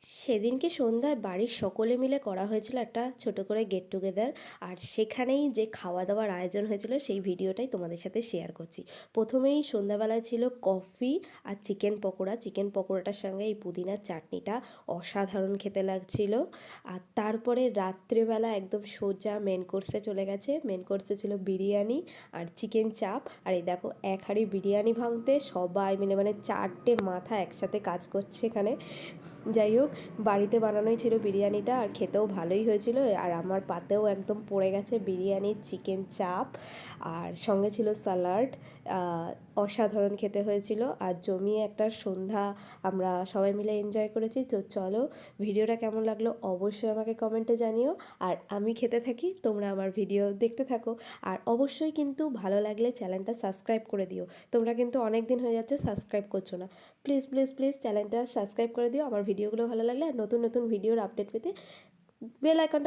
সেদিনকে সন্ধ্যায় বাড়ির সকলে মিলে করা হয়েছিল একটা ছোট করে গেট টুগেদার। আর সেখানেই যে খাওয়া দাওয়ার আয়োজন হয়েছিল সেই ভিডিওটাই তোমাদের সাথে শেয়ার করছি। প্রথমেই সন্ধ্যাবেলায় ছিল কফি আর চিকেন পকোড়া। চিকেন পকোড়াটার সঙ্গে এই পুদিনার চাটনিটা অসাধারণ খেতে লাগছিল। আর তারপরে রাত্রেবেলা একদম সোজা মেন কোর্সে চলে গেছে। মেন কোর্সে ছিল বিরিয়ানি আর চিকেন চাপ। আর এই দেখো এক হাঁড়ি বিরিয়ানি ভাঙতে সবাই মিলে মানে 4টে মাথা একসাথে কাজ করছে এখানে। যাই হোক, বাড়িতে বানানোই ছিল বিরিয়ানিটা আর খেতেও ভালোই হয়েছিল। আর আমার পাতেও একদম পড়ে গেছে বিরিয়ানি, চিকেন চাপ আর সঙ্গে ছিল স্যালাড। অসাধারণ খেতে হয়েছিল আর জমিয়ে একটা সন্ধ্যা আমরা সবাই মিলে এনজয় করেছি। তো চলো, ভিডিওটা কেমন লাগলো অবশ্যই আমাকে কমেন্টে জানিও। আর আমি খেতে থাকি, তোমরা আমার ভিডিও দেখতে থাকো। আর অবশ্যই কিন্তু ভালো লাগলে চ্যানেলটা সাবস্ক্রাইব করে দিও। তোমরা কিন্তু অনেক দিন হয়ে যাচ্ছে সাবস্ক্রাইব করছো না। প্লিজ প্লিজ প্লিজ চ্যানেলটা সাবস্ক্রাইব করে দিও আমার ভিডিওগুলো ভালো লাগলে। আর নতুন নতুন ভিডিওর আপডেট পেতে বেল আইকনটা